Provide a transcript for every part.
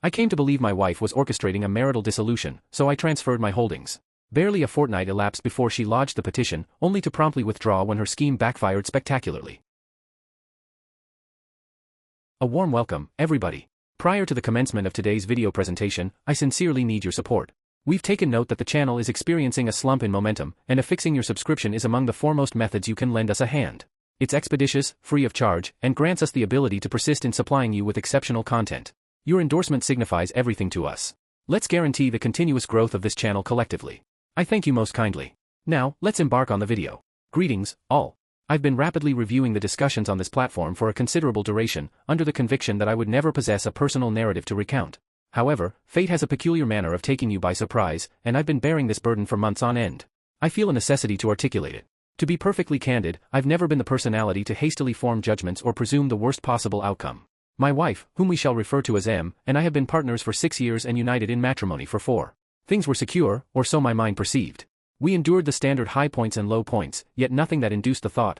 I came to believe my wife was orchestrating a marital dissolution, so I transferred my holdings. Barely a fortnight elapsed before she lodged the petition, only to promptly withdraw when her scheme backfired spectacularly. A warm welcome, everybody. Prior to the commencement of today's video presentation, I sincerely need your support. We've taken note that the channel is experiencing a slump in momentum, and affixing your subscription is among the foremost methods you can lend us a hand. It's expeditious, free of charge, and grants us the ability to persist in supplying you with exceptional content. Your endorsement signifies everything to us. Let's guarantee the continuous growth of this channel collectively. I thank you most kindly. Now, let's embark on the video. Greetings, all. I've been rapidly reviewing the discussions on this platform for a considerable duration, under the conviction that I would never possess a personal narrative to recount. However, fate has a peculiar manner of taking you by surprise, and I've been bearing this burden for months on end. I feel a necessity to articulate it. To be perfectly candid, I've never been the personality to hastily form judgments or presume the worst possible outcome. My wife, whom we shall refer to as M, and I have been partners for 6 years and united in matrimony for 4. Things were secure, or so my mind perceived. We endured the standard high points and low points, yet nothing that induced the thought,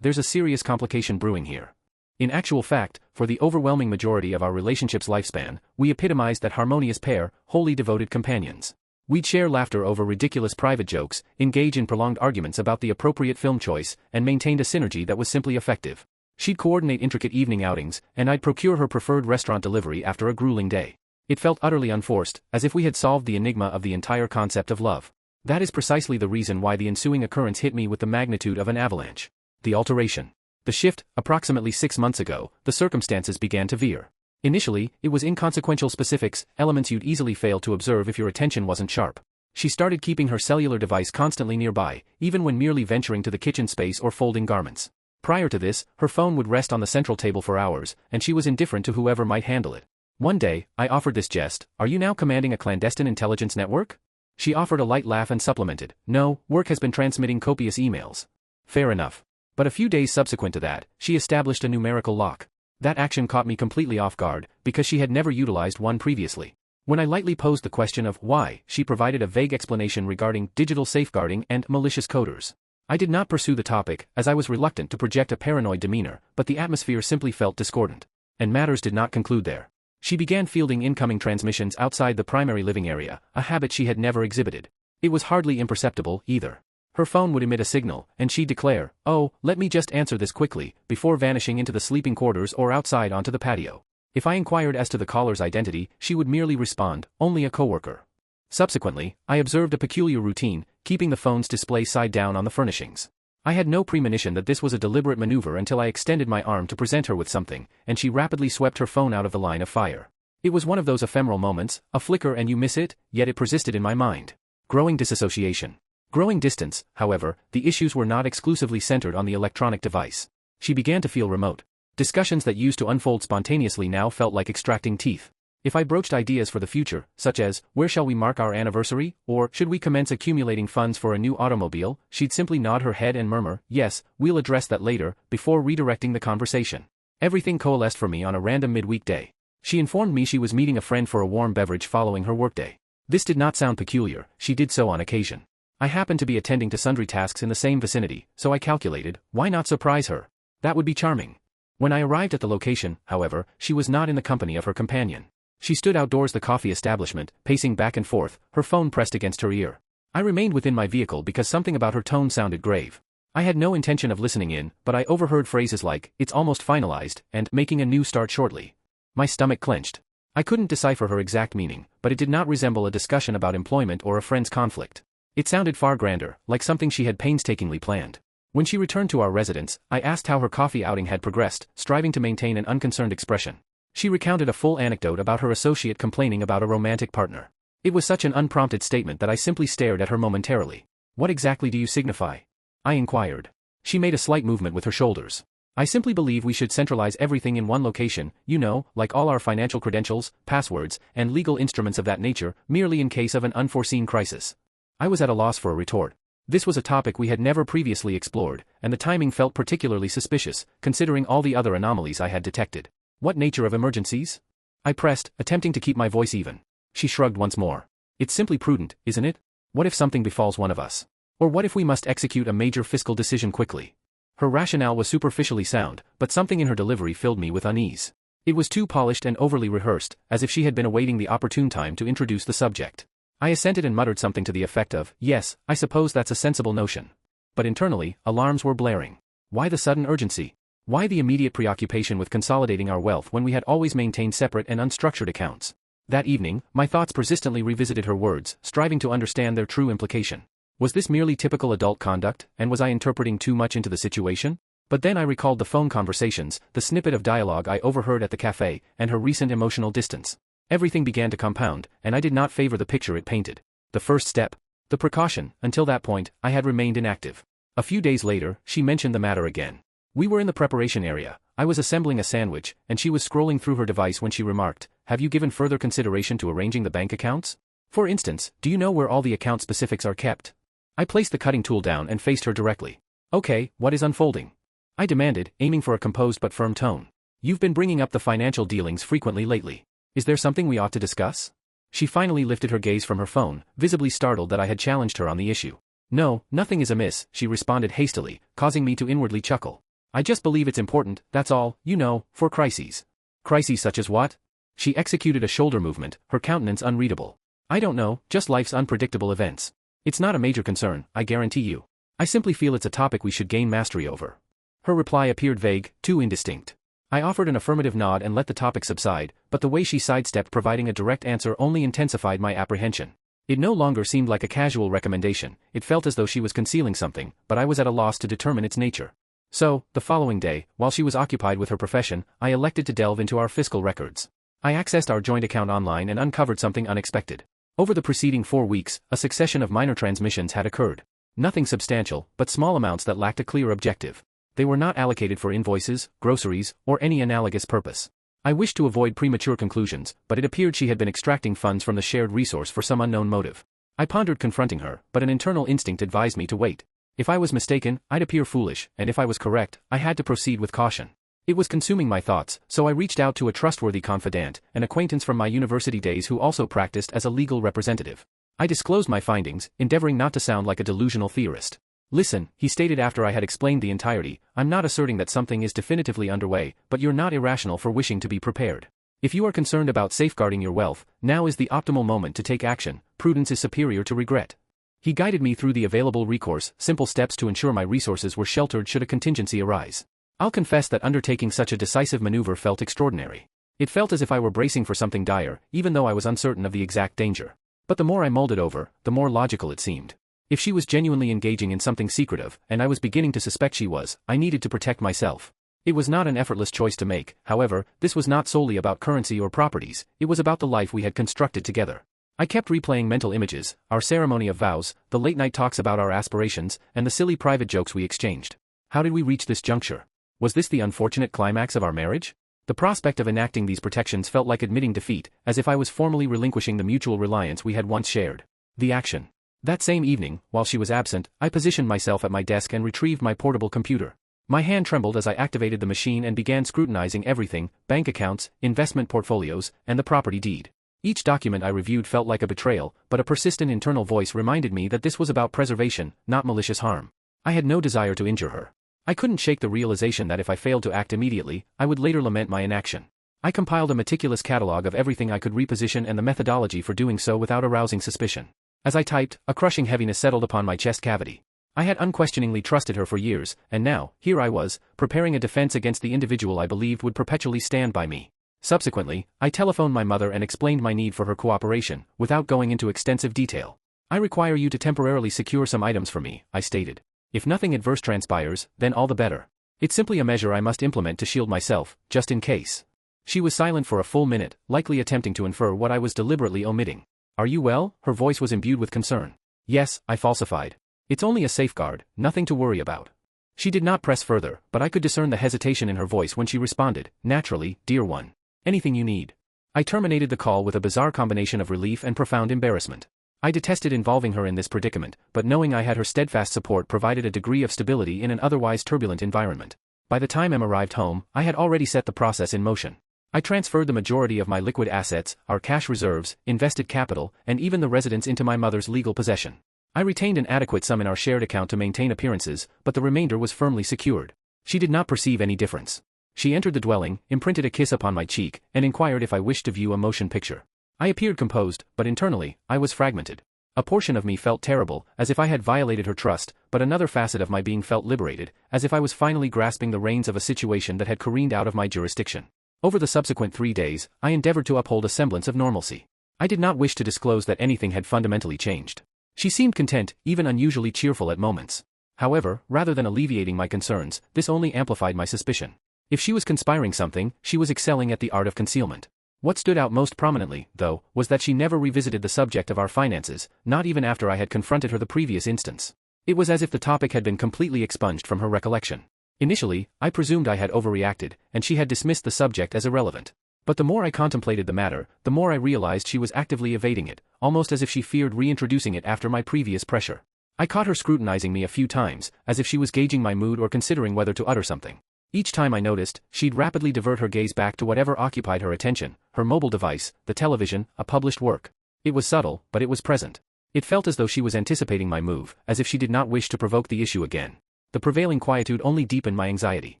there's a serious complication brewing here. In actual fact, for the overwhelming majority of our relationship's lifespan, we epitomized that harmonious pair, wholly devoted companions. We'd share laughter over ridiculous private jokes, engage in prolonged arguments about the appropriate film choice, and maintained a synergy that was simply effective. She'd coordinate intricate evening outings, and I'd procure her preferred restaurant delivery after a grueling day. It felt utterly unforced, as if we had solved the enigma of the entire concept of love. That is precisely the reason why the ensuing occurrence hit me with the magnitude of an avalanche. The alteration. The shift, approximately 6 months ago, the circumstances began to veer. Initially, it was inconsequential specifics, elements you'd easily fail to observe if your attention wasn't sharp. She started keeping her cellular device constantly nearby, even when merely venturing to the kitchen space or folding garments. Prior to this, her phone would rest on the central table for hours, and she was indifferent to whoever might handle it. One day, I offered this jest, "Are you now commanding a clandestine intelligence network?" She offered a light laugh and supplemented, "No, work has been transmitting copious emails." Fair enough. But a few days subsequent to that, she established a numerical lock. That action caught me completely off guard, because she had never utilized one previously. When I lightly posed the question of why, she provided a vague explanation regarding digital safeguarding and malicious coders. I did not pursue the topic, as I was reluctant to project a paranoid demeanor, but the atmosphere simply felt discordant. And matters did not conclude there. She began fielding incoming transmissions outside the primary living area, a habit she had never exhibited. It was hardly imperceptible, either. Her phone would emit a signal, and she'd declare, "Oh, let me just answer this quickly," before vanishing into the sleeping quarters or outside onto the patio. If I inquired as to the caller's identity, she would merely respond, "Only a coworker." Subsequently, I observed a peculiar routine, keeping the phone's display side down on the furnishings. I had no premonition that this was a deliberate maneuver until I extended my arm to present her with something, and she rapidly swept her phone out of the line of fire. It was one of those ephemeral moments, a flicker and you miss it, yet it persisted in my mind. Growing disassociation. Growing distance, however, the issues were not exclusively centered on the electronic device. She began to feel remote. Discussions that used to unfold spontaneously now felt like extracting teeth. If I broached ideas for the future, such as, "Where shall we mark our anniversary?" or "Should we commence accumulating funds for a new automobile?" she'd simply nod her head and murmur, "Yes, we'll address that later," before redirecting the conversation. Everything coalesced for me on a random midweek day. She informed me she was meeting a friend for a warm beverage following her workday. This did not sound peculiar, she did so on occasion. I happened to be attending to sundry tasks in the same vicinity, so I calculated, why not surprise her? That would be charming. When I arrived at the location, however, she was not in the company of her companion. She stood outdoors the coffee establishment, pacing back and forth, her phone pressed against her ear. I remained within my vehicle because something about her tone sounded grave. I had no intention of listening in, but I overheard phrases like, "It's almost finalized," and "making a new start shortly." My stomach clenched. I couldn't decipher her exact meaning, but it did not resemble a discussion about employment or a friend's conflict. It sounded far grander, like something she had painstakingly planned. When she returned to our residence, I asked how her coffee outing had progressed, striving to maintain an unconcerned expression. She recounted a full anecdote about her associate complaining about a romantic partner. It was such an unprompted statement that I simply stared at her momentarily. "What exactly do you signify?" I inquired. She made a slight movement with her shoulders. "I simply believe we should centralize everything in one location, you know, like all our financial credentials, passwords, and legal instruments of that nature, merely in case of an unforeseen crisis." I was at a loss for a retort. This was a topic we had never previously explored, and the timing felt particularly suspicious, considering all the other anomalies I had detected. "What nature of emergencies?" I pressed, attempting to keep my voice even. She shrugged once more. "It's simply prudent, isn't it? What if something befalls one of us? Or what if we must execute a major fiscal decision quickly?" Her rationale was superficially sound, but something in her delivery filled me with unease. It was too polished and overly rehearsed, as if she had been awaiting the opportune time to introduce the subject. I assented and muttered something to the effect of, "Yes, I suppose that's a sensible notion." But internally, alarms were blaring. Why the sudden urgency? Why the immediate preoccupation with consolidating our wealth when we had always maintained separate and unstructured accounts? That evening, my thoughts persistently revisited her words, striving to understand their true implication. Was this merely typical adult conduct, and was I interpreting too much into the situation? But then I recalled the phone conversations, the snippet of dialogue I overheard at the cafe, and her recent emotional distance. Everything began to compound, and I did not favor the picture it painted. The first step. The precaution. Until that point, I had remained inactive. A few days later, she mentioned the matter again. We were in the preparation area. I was assembling a sandwich, and she was scrolling through her device when she remarked, "Have you given further consideration to arranging the bank accounts? For instance, do you know where all the account specifics are kept?" I placed the cutting tool down and faced her directly. "Okay, what is unfolding?" I demanded, aiming for a composed but firm tone. "You've been bringing up the financial dealings frequently lately. Is there something we ought to discuss?" She finally lifted her gaze from her phone, visibly startled that I had challenged her on the issue. "No, nothing is amiss," she responded hastily, causing me to inwardly chuckle. "I just believe it's important, that's all, you know, for crises." "Crises such as what?" She executed a shoulder movement, her countenance unreadable. "I don't know, just life's unpredictable events. It's not a major concern, I guarantee you. I simply feel it's a topic we should gain mastery over." Her reply appeared vague, too indistinct. I offered an affirmative nod and let the topic subside, but the way she sidestepped providing a direct answer only intensified my apprehension. It no longer seemed like a casual recommendation, it felt as though she was concealing something, but I was at a loss to determine its nature. So, the following day, while she was occupied with her profession, I elected to delve into our fiscal records. I accessed our joint account online and uncovered something unexpected. Over the preceding 4 weeks, a succession of minor transmissions had occurred. Nothing substantial, but small amounts that lacked a clear objective. They were not allocated for invoices, groceries, or any analogous purpose. I wished to avoid premature conclusions, but it appeared she had been extracting funds from the shared resource for some unknown motive. I pondered confronting her, but an internal instinct advised me to wait. If I was mistaken, I'd appear foolish, and if I was correct, I had to proceed with caution. It was consuming my thoughts, so I reached out to a trustworthy confidant, an acquaintance from my university days who also practiced as a legal representative. I disclosed my findings, endeavoring not to sound like a delusional theorist. "Listen," he stated after I had explained the entirety, "I'm not asserting that something is definitively underway, but you're not irrational for wishing to be prepared. If you are concerned about safeguarding your wealth, now is the optimal moment to take action. Prudence is superior to regret." He guided me through the available recourse, simple steps to ensure my resources were sheltered should a contingency arise. I'll confess that undertaking such a decisive maneuver felt extraordinary. It felt as if I were bracing for something dire, even though I was uncertain of the exact danger. But the more I mulled it over, the more logical it seemed. If she was genuinely engaging in something secretive, and I was beginning to suspect she was, I needed to protect myself. It was not an effortless choice to make, however, this was not solely about currency or properties, it was about the life we had constructed together. I kept replaying mental images, our ceremony of vows, the late-night talks about our aspirations, and the silly private jokes we exchanged. How did we reach this juncture? Was this the unfortunate climax of our marriage? The prospect of enacting these protections felt like admitting defeat, as if I was formally relinquishing the mutual reliance we had once shared. The action. That same evening, while she was absent, I positioned myself at my desk and retrieved my portable computer. My hand trembled as I activated the machine and began scrutinizing everything, bank accounts, investment portfolios, and the property deed. Each document I reviewed felt like a betrayal, but a persistent internal voice reminded me that this was about preservation, not malicious harm. I had no desire to injure her. I couldn't shake the realization that if I failed to act immediately, I would later lament my inaction. I compiled a meticulous catalog of everything I could reposition and the methodology for doing so without arousing suspicion. As I typed, a crushing heaviness settled upon my chest cavity. I had unquestioningly trusted her for years, and now, here I was, preparing a defense against the individual I believed would perpetually stand by me. Subsequently, I telephoned my mother and explained my need for her cooperation, without going into extensive detail. "I require you to temporarily secure some items for me," I stated. "If nothing adverse transpires, then all the better. It's simply a measure I must implement to shield myself, just in case." She was silent for a full minute, likely attempting to infer what I was deliberately omitting. "Are you well?" Her voice was imbued with concern. "Yes," I falsified. "It's only a safeguard, nothing to worry about." She did not press further, but I could discern the hesitation in her voice when she responded, "Naturally, dear one. Anything you need." I terminated the call with a bizarre combination of relief and profound embarrassment. I detested involving her in this predicament, but knowing I had her steadfast support provided a degree of stability in an otherwise turbulent environment. By the time Em arrived home, I had already set the process in motion. I transferred the majority of my liquid assets, our cash reserves, invested capital, and even the residence into my mother's legal possession. I retained an adequate sum in our shared account to maintain appearances, but the remainder was firmly secured. She did not perceive any difference. She entered the dwelling, imprinted a kiss upon my cheek, and inquired if I wished to view a motion picture. I appeared composed, but internally, I was fragmented. A portion of me felt terrible, as if I had violated her trust, but another facet of my being felt liberated, as if I was finally grasping the reins of a situation that had careened out of my jurisdiction. Over the subsequent 3 days, I endeavored to uphold a semblance of normalcy. I did not wish to disclose that anything had fundamentally changed. She seemed content, even unusually cheerful at moments. However, rather than alleviating my concerns, this only amplified my suspicion. If she was conspiring something, she was excelling at the art of concealment. What stood out most prominently, though, was that she never revisited the subject of our finances, not even after I had confronted her the previous instance. It was as if the topic had been completely expunged from her recollection. Initially, I presumed I had overreacted, and she had dismissed the subject as irrelevant. But the more I contemplated the matter, the more I realized she was actively evading it, almost as if she feared reintroducing it after my previous pressure. I caught her scrutinizing me a few times, as if she was gauging my mood or considering whether to utter something. Each time I noticed, she'd rapidly divert her gaze back to whatever occupied her attention, her mobile device, the television, a published work. It was subtle, but it was present. It felt as though she was anticipating my move, as if she did not wish to provoke the issue again. The prevailing quietude only deepened my anxiety.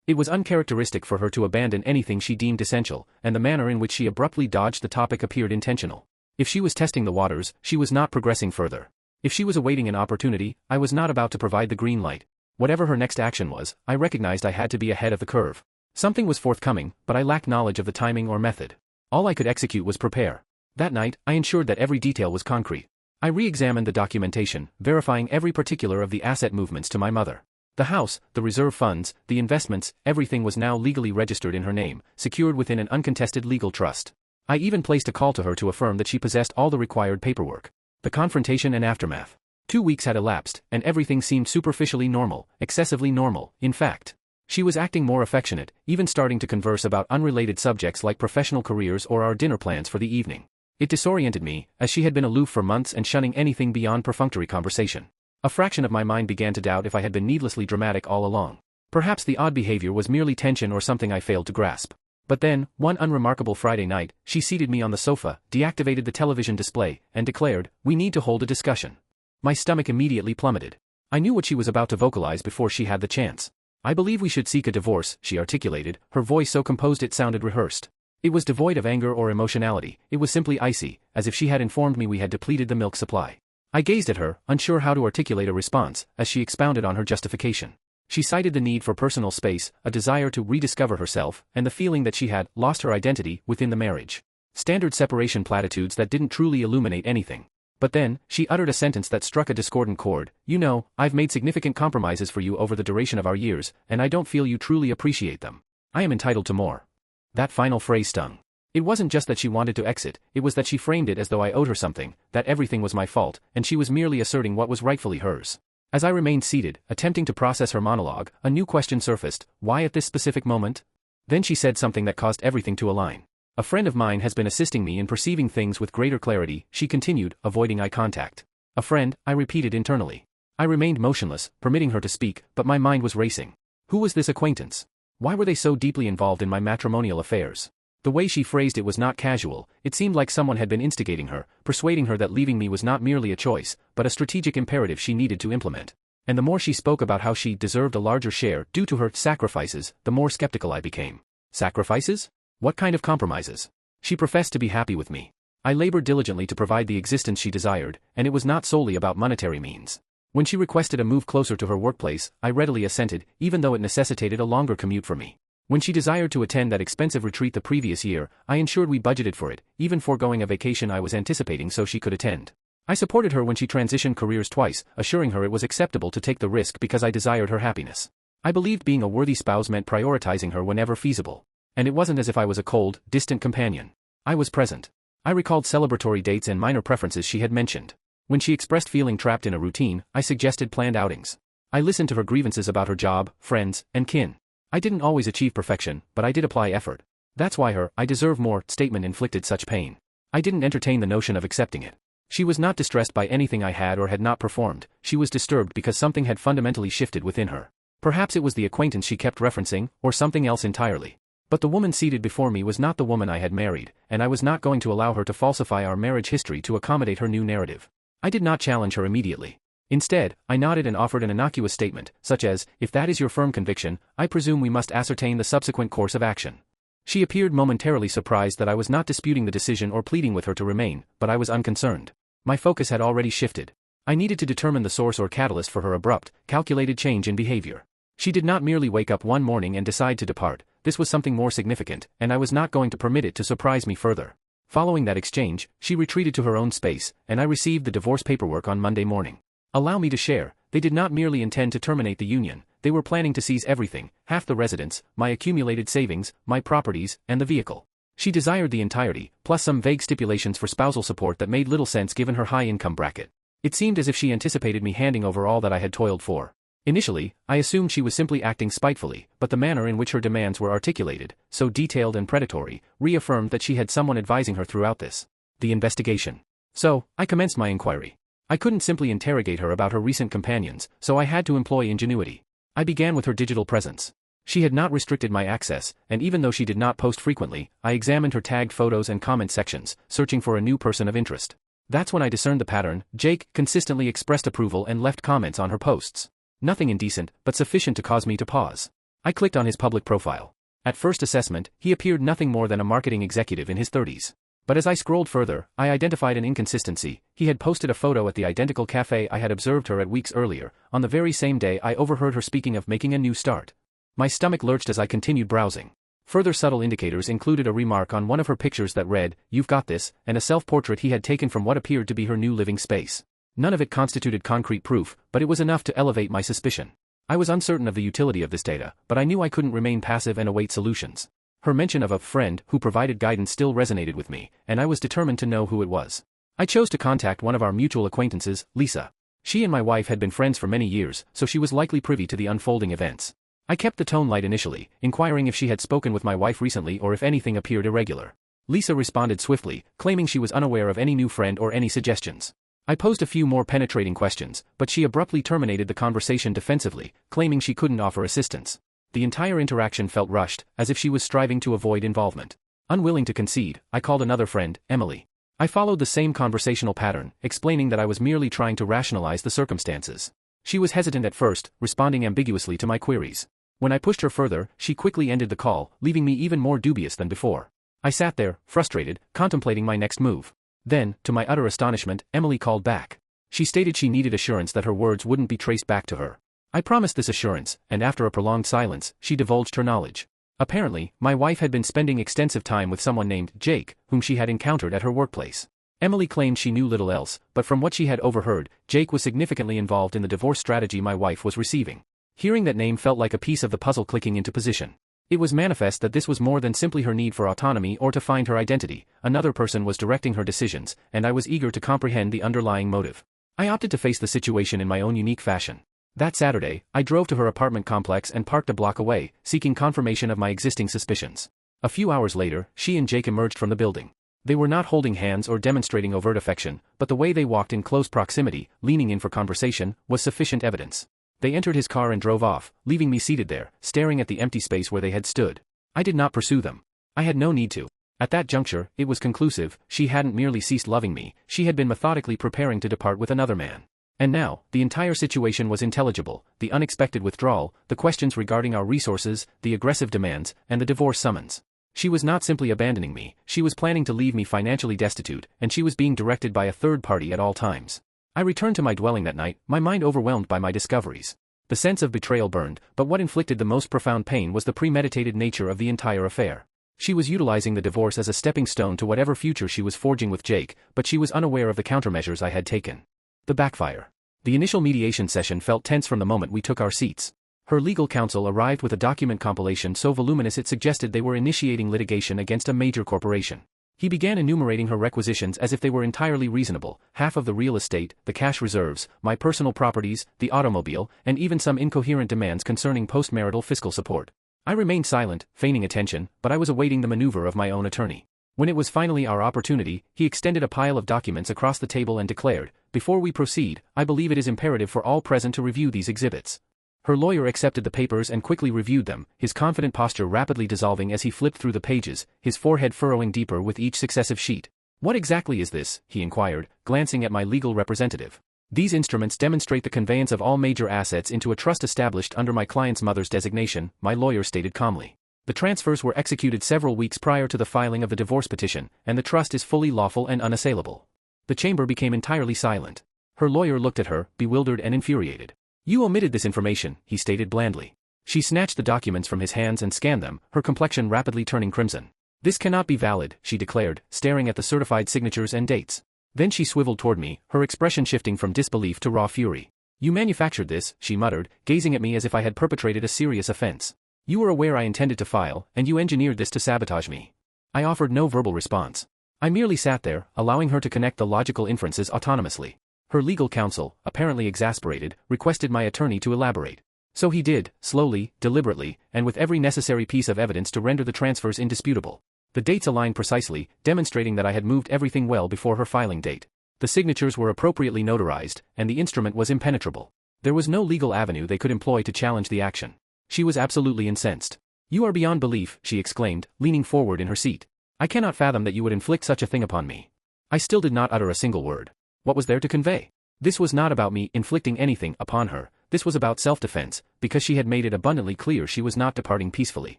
It was uncharacteristic for her to abandon anything she deemed essential, and the manner in which she abruptly dodged the topic appeared intentional. If she was testing the waters, she was not progressing further. If she was awaiting an opportunity, I was not about to provide the green light. Whatever her next action was, I recognized I had to be ahead of the curve. Something was forthcoming, but I lacked knowledge of the timing or method. All I could execute was prepare. That night, I ensured that every detail was concrete. I re-examined the documentation, verifying every particular of the asset movements to my mother. The house, the reserve funds, the investments, everything was now legally registered in her name, secured within an uncontested legal trust. I even placed a call to her to affirm that she possessed all the required paperwork. The confrontation and aftermath. 2 weeks had elapsed, and everything seemed superficially normal, excessively normal, in fact. She was acting more affectionate, even starting to converse about unrelated subjects like professional careers or our dinner plans for the evening. It disoriented me, as she had been aloof for months and shunning anything beyond perfunctory conversation. A fraction of my mind began to doubt if I had been needlessly dramatic all along. Perhaps the odd behavior was merely tension or something I failed to grasp. But then, one unremarkable Friday night, she seated me on the sofa, deactivated the television display, and declared, "We need to hold a discussion." My stomach immediately plummeted. I knew what she was about to vocalize before she had the chance. "I believe we should seek a divorce," she articulated, her voice so composed it sounded rehearsed. It was devoid of anger or emotionality, it was simply icy, as if she had informed me we had depleted the milk supply. I gazed at her, unsure how to articulate a response, as she expounded on her justification. She cited the need for personal space, a desire to rediscover herself, and the feeling that she had lost her identity within the marriage. Standard separation platitudes that didn't truly illuminate anything. But then, she uttered a sentence that struck a discordant chord. "You know, I've made significant compromises for you over the duration of our years, and I don't feel you truly appreciate them. I am entitled to more." That final phrase stung. It wasn't just that she wanted to exit, it was that she framed it as though I owed her something, that everything was my fault, and she was merely asserting what was rightfully hers. As I remained seated, attempting to process her monologue, a new question surfaced: why at this specific moment? Then she said something that caused everything to align. "A friend of mine has been assisting me in perceiving things with greater clarity," she continued, avoiding eye contact. "A friend," I repeated internally. I remained motionless, permitting her to speak, but my mind was racing. Who was this acquaintance? Why were they so deeply involved in my matrimonial affairs? The way she phrased it was not casual, it seemed like someone had been instigating her, persuading her that leaving me was not merely a choice, but a strategic imperative she needed to implement. And the more she spoke about how she deserved a larger share due to her sacrifices, the more skeptical I became. Sacrifices? What kind of compromises? She professed to be happy with me. I labored diligently to provide the existence she desired, and it was not solely about monetary means. When she requested a move closer to her workplace, I readily assented, even though it necessitated a longer commute for me. When she desired to attend that expensive retreat the previous year, I ensured we budgeted for it, even foregoing a vacation I was anticipating so she could attend. I supported her when she transitioned careers twice, assuring her it was acceptable to take the risk because I desired her happiness. I believed being a worthy spouse meant prioritizing her whenever feasible. And it wasn't as if I was a cold, distant companion. I was present. I recalled celebratory dates and minor preferences she had mentioned. When she expressed feeling trapped in a routine, I suggested planned outings. I listened to her grievances about her job, friends, and kin. I didn't always achieve perfection, but I did apply effort. That's why her "I deserve more" statement inflicted such pain. I didn't entertain the notion of accepting it. She was not distressed by anything I had or had not performed, she was disturbed because something had fundamentally shifted within her. Perhaps it was the acquaintance she kept referencing, or something else entirely. But the woman seated before me was not the woman I had married, and I was not going to allow her to falsify our marriage history to accommodate her new narrative. I did not challenge her immediately. Instead, I nodded and offered an innocuous statement, such as, "If that is your firm conviction, I presume we must ascertain the subsequent course of action." She appeared momentarily surprised that I was not disputing the decision or pleading with her to remain, but I was unconcerned. My focus had already shifted. I needed to determine the source or catalyst for her abrupt, calculated change in behavior. She did not merely wake up one morning and decide to depart. This was something more significant, and I was not going to permit it to surprise me further. Following that exchange, she retreated to her own space, and I received the divorce paperwork on Monday morning. Allow me to share, they did not merely intend to terminate the union, they were planning to seize everything, half the residence, my accumulated savings, my properties, and the vehicle. She desired the entirety, plus some vague stipulations for spousal support that made little sense given her high income bracket. It seemed as if she anticipated me handing over all that I had toiled for. Initially, I assumed she was simply acting spitefully, but the manner in which her demands were articulated, so detailed and predatory, reaffirmed that she had someone advising her throughout this. The investigation. So, I commenced my inquiry. I couldn't simply interrogate her about her recent companions, so I had to employ ingenuity. I began with her digital presence. She had not restricted my access, and even though she did not post frequently, I examined her tagged photos and comment sections, searching for a new person of interest. That's when I discerned the pattern. Jake consistently expressed approval and left comments on her posts. Nothing indecent, but sufficient to cause me to pause. I clicked on his public profile. At first assessment, he appeared nothing more than a marketing executive in his 30s. But as I scrolled further, I identified an inconsistency. He had posted a photo at the identical cafe I had observed her at weeks earlier. On the very same day I overheard her speaking of making a new start. My stomach lurched as I continued browsing. Further subtle indicators included a remark on one of her pictures that read, "You've got this," and a self-portrait he had taken from what appeared to be her new living space. None of it constituted concrete proof, but it was enough to elevate my suspicion. I was uncertain of the utility of this data, but I knew I couldn't remain passive and await solutions. Her mention of a friend who provided guidance still resonated with me, and I was determined to know who it was. I chose to contact one of our mutual acquaintances, Lisa. She and my wife had been friends for many years, so she was likely privy to the unfolding events. I kept the tone light initially, inquiring if she had spoken with my wife recently or if anything appeared irregular. Lisa responded swiftly, claiming she was unaware of any new friend or any suggestions. I posed a few more penetrating questions, but she abruptly terminated the conversation defensively, claiming she couldn't offer assistance. The entire interaction felt rushed, as if she was striving to avoid involvement. Unwilling to concede, I called another friend, Emily. I followed the same conversational pattern, explaining that I was merely trying to rationalize the circumstances. She was hesitant at first, responding ambiguously to my queries. When I pushed her further, she quickly ended the call, leaving me even more dubious than before. I sat there, frustrated, contemplating my next move. Then, to my utter astonishment, Emily called back. She stated she needed assurance that her words wouldn't be traced back to her. I promised this assurance, and after a prolonged silence, she divulged her knowledge. Apparently, my wife had been spending extensive time with someone named Jake, whom she had encountered at her workplace. Emily claimed she knew little else, but from what she had overheard, Jake was significantly involved in the divorce strategy my wife was receiving. Hearing that name felt like a piece of the puzzle clicking into position. It was manifest that this was more than simply her need for autonomy or to find her identity. Another person was directing her decisions, and I was eager to comprehend the underlying motive. I opted to face the situation in my own unique fashion. That Saturday, I drove to her apartment complex and parked a block away, seeking confirmation of my existing suspicions. A few hours later, she and Jake emerged from the building. They were not holding hands or demonstrating overt affection, but the way they walked in close proximity, leaning in for conversation, was sufficient evidence. They entered his car and drove off, leaving me seated there, staring at the empty space where they had stood. I did not pursue them. I had no need to. At that juncture, it was conclusive. She hadn't merely ceased loving me, she had been methodically preparing to depart with another man. And now, the entire situation was intelligible: the unexpected withdrawal, the questions regarding our resources, the aggressive demands, and the divorce summons. She was not simply abandoning me, she was planning to leave me financially destitute, and she was being directed by a third party at all times. I returned to my dwelling that night, my mind overwhelmed by my discoveries. The sense of betrayal burned, but what inflicted the most profound pain was the premeditated nature of the entire affair. She was utilizing the divorce as a stepping stone to whatever future she was forging with Jake, but she was unaware of the countermeasures I had taken. The backfire. The initial mediation session felt tense from the moment we took our seats. Her legal counsel arrived with a document compilation so voluminous it suggested they were initiating litigation against a major corporation. He began enumerating her requisitions as if they were entirely reasonable: half of the real estate, the cash reserves, my personal properties, the automobile, and even some incoherent demands concerning post-marital fiscal support. I remained silent, feigning attention, but I was awaiting the maneuver of my own attorney. When it was finally our opportunity, he extended a pile of documents across the table and declared, "Before we proceed, I believe it is imperative for all present to review these exhibits." Her lawyer accepted the papers and quickly reviewed them, his confident posture rapidly dissolving as he flipped through the pages, his forehead furrowing deeper with each successive sheet. "What exactly is this?" he inquired, glancing at my legal representative. These instruments demonstrate the conveyance of all major assets into a trust established under my client's mother's designation, my lawyer stated calmly. The transfers were executed several weeks prior to the filing of the divorce petition, and the trust is fully lawful and unassailable. The chamber became entirely silent. Her lawyer looked at her, bewildered and infuriated. You omitted this information, he stated blandly. She snatched the documents from his hands and scanned them, her complexion rapidly turning crimson. This cannot be valid, she declared, staring at the certified signatures and dates. Then she swiveled toward me, her expression shifting from disbelief to raw fury. You manufactured this, she muttered, gazing at me as if I had perpetrated a serious offense. You were aware I intended to file, and you engineered this to sabotage me. I offered no verbal response. I merely sat there, allowing her to connect the logical inferences autonomously. Her legal counsel, apparently exasperated, requested my attorney to elaborate. So he did, slowly, deliberately, and with every necessary piece of evidence to render the transfers indisputable. The dates aligned precisely, demonstrating that I had moved everything well before her filing date. The signatures were appropriately notarized, and the instrument was impenetrable. There was no legal avenue they could employ to challenge the action. She was absolutely incensed. You are beyond belief, she exclaimed, leaning forward in her seat. I cannot fathom that you would inflict such a thing upon me. I still did not utter a single word. What was there to convey? This was not about me inflicting anything upon her, this was about self-defense, because she had made it abundantly clear she was not departing peacefully.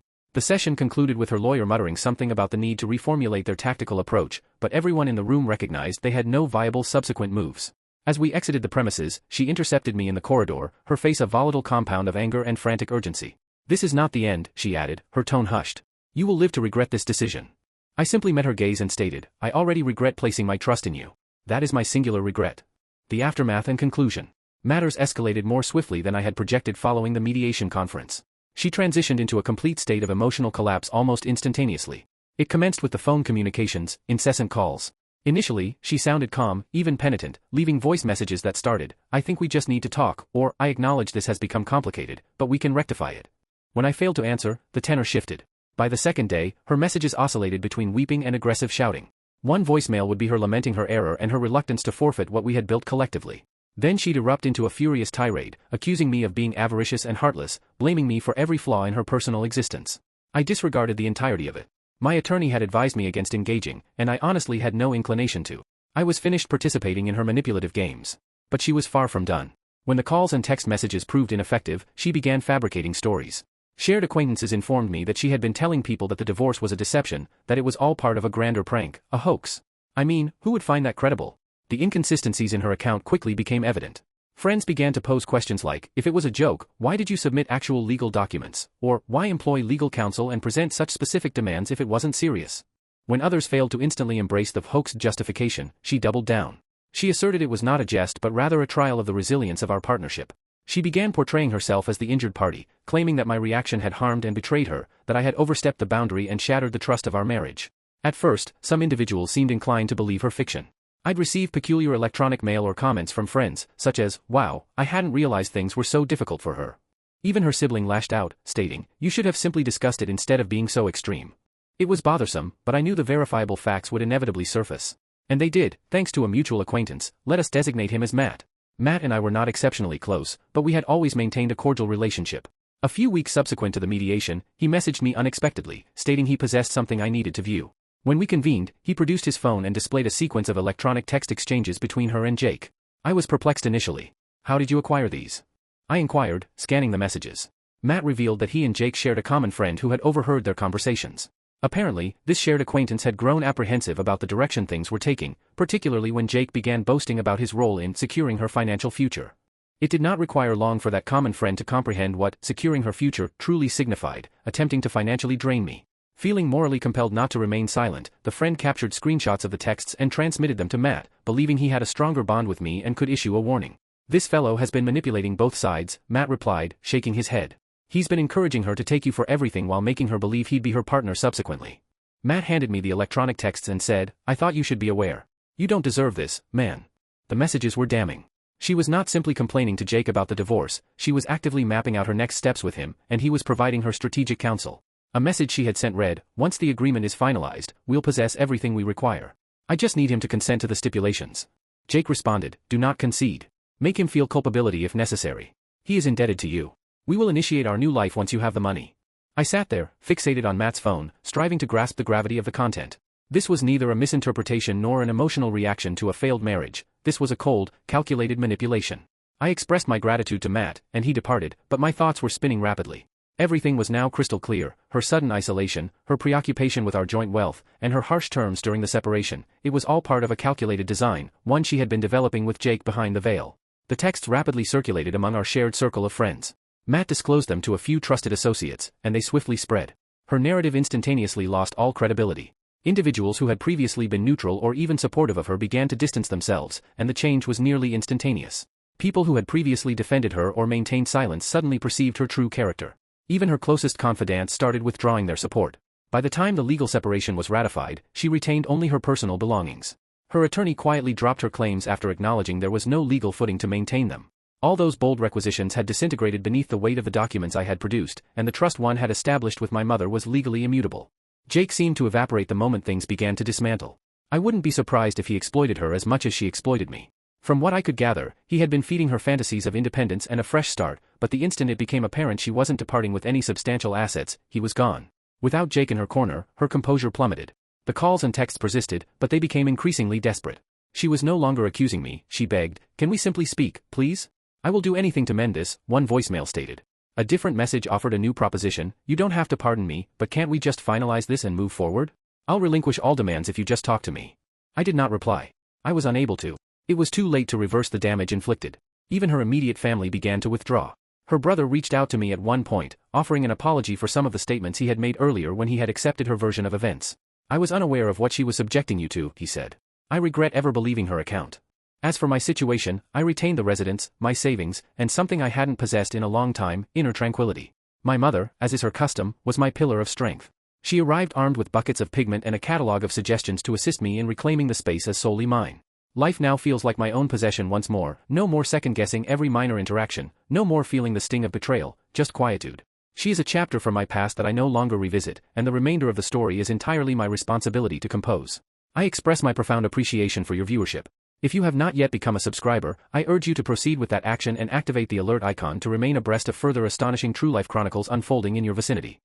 The session concluded with her lawyer muttering something about the need to reformulate their tactical approach, but everyone in the room recognized they had no viable subsequent moves. As we exited the premises, she intercepted me in the corridor, her face a volatile compound of anger and frantic urgency. This is not the end, she added, her tone hushed. You will live to regret this decision. I simply met her gaze and stated, I already regret placing my trust in you. That is my singular regret. The aftermath and conclusion. Matters escalated more swiftly than I had projected following the mediation conference. She transitioned into a complete state of emotional collapse almost instantaneously. It commenced with the phone communications, incessant calls. Initially, she sounded calm, even penitent, leaving voice messages that started, I think we just need to talk, or, I acknowledge this has become complicated, but we can rectify it. When I failed to answer, the tenor shifted. By the second day, her messages oscillated between weeping and aggressive shouting. One voicemail would be her lamenting her error and her reluctance to forfeit what we had built collectively. Then she'd erupt into a furious tirade, accusing me of being avaricious and heartless, blaming me for every flaw in her personal existence. I disregarded the entirety of it. My attorney had advised me against engaging, and I honestly had no inclination to. I was finished participating in her manipulative games. But she was far from done. When the calls and text messages proved ineffective, she began fabricating stories. Shared acquaintances informed me that she had been telling people that the divorce was a deception, that it was all part of a grander prank, a hoax. I mean, who would find that credible? The inconsistencies in her account quickly became evident. Friends began to pose questions like, if it was a joke, why did you submit actual legal documents? Or, why employ legal counsel and present such specific demands if it wasn't serious? When others failed to instantly embrace the hoax justification, she doubled down. She asserted it was not a jest but rather a trial of the resilience of our partnership. She began portraying herself as the injured party, claiming that my reaction had harmed and betrayed her, that I had overstepped the boundary and shattered the trust of our marriage. At first, some individuals seemed inclined to believe her fiction. I'd receive peculiar electronic mail or comments from friends, such as, wow, I hadn't realized things were so difficult for her. Even her sibling lashed out, stating, you should have simply discussed it instead of being so extreme. It was bothersome, but I knew the verifiable facts would inevitably surface. And they did, thanks to a mutual acquaintance, let us designate him as Matt. Matt and I were not exceptionally close, but we had always maintained a cordial relationship. A few weeks subsequent to the mediation, he messaged me unexpectedly, stating he possessed something I needed to view. When we convened, he produced his phone and displayed a sequence of electronic text exchanges between her and Jake. I was perplexed initially. How did you acquire these? I inquired, scanning the messages. Matt revealed that he and Jake shared a common friend who had overheard their conversations. Apparently, this shared acquaintance had grown apprehensive about the direction things were taking, particularly when Jake began boasting about his role in securing her financial future. It did not require long for that common friend to comprehend what securing her future truly signified, attempting to financially drain me. Feeling morally compelled not to remain silent, the friend captured screenshots of the texts and transmitted them to Matt, believing he had a stronger bond with me and could issue a warning. This fellow has been manipulating both sides, Matt replied, shaking his head. He's been encouraging her to take you for everything while making her believe he'd be her partner subsequently. Matt handed me the electronic texts and said, I thought you should be aware. You don't deserve this, man. The messages were damning. She was not simply complaining to Jake about the divorce, she was actively mapping out her next steps with him, and he was providing her strategic counsel. A message she had sent read, once the agreement is finalized, we'll possess everything we require. I just need him to consent to the stipulations. Jake responded, do not concede. Make him feel culpability if necessary. He is indebted to you. We will initiate our new life once you have the money. I sat there, fixated on Matt's phone, striving to grasp the gravity of the content. This was neither a misinterpretation nor an emotional reaction to a failed marriage, this was a cold, calculated manipulation. I expressed my gratitude to Matt, and he departed, but my thoughts were spinning rapidly. Everything was now crystal clear, her sudden isolation, her preoccupation with our joint wealth, and her harsh terms during the separation. It was all part of a calculated design, one she had been developing with Jake behind the veil. The texts rapidly circulated among our shared circle of friends. Matt disclosed them to a few trusted associates, and they swiftly spread. Her narrative instantaneously lost all credibility. Individuals who had previously been neutral or even supportive of her began to distance themselves, and the change was nearly instantaneous. People who had previously defended her or maintained silence suddenly perceived her true character. Even her closest confidants started withdrawing their support. By the time the legal separation was ratified, she retained only her personal belongings. Her attorney quietly dropped her claims after acknowledging there was no legal footing to maintain them. All those bold requisitions had disintegrated beneath the weight of the documents I had produced, and the trust one had established with my mother was legally immutable. Jake seemed to evaporate the moment things began to dismantle. I wouldn't be surprised if he exploited her as much as she exploited me. From what I could gather, he had been feeding her fantasies of independence and a fresh start, but the instant it became apparent she wasn't departing with any substantial assets, he was gone. Without Jake in her corner, her composure plummeted. The calls and texts persisted, but they became increasingly desperate. She was no longer accusing me, she begged, "Can we simply speak, please? I will do anything to mend this," one voicemail stated. A different message offered a new proposition: "You don't have to pardon me, but can't we just finalize this and move forward? I'll relinquish all demands if you just talk to me." I did not reply. I was unable to. It was too late to reverse the damage inflicted. Even her immediate family began to withdraw. Her brother reached out to me at one point, offering an apology for some of the statements he had made earlier when he had accepted her version of events. "I was unaware of what she was subjecting you to," he said. "I regret ever believing her account. As for my situation, I retained the residence, my savings, and something I hadn't possessed in a long time, inner tranquility. My mother, as is her custom, was my pillar of strength. She arrived armed with buckets of pigment and a catalogue of suggestions to assist me in reclaiming the space as solely mine. Life now feels like my own possession once more, no more second-guessing every minor interaction, no more feeling the sting of betrayal, just quietude. She is a chapter from my past that I no longer revisit, and the remainder of the story is entirely my responsibility to compose. I express my profound appreciation for your viewership. If you have not yet become a subscriber, I urge you to proceed with that action and activate the alert icon to remain abreast of further astonishing true-life chronicles unfolding in your vicinity.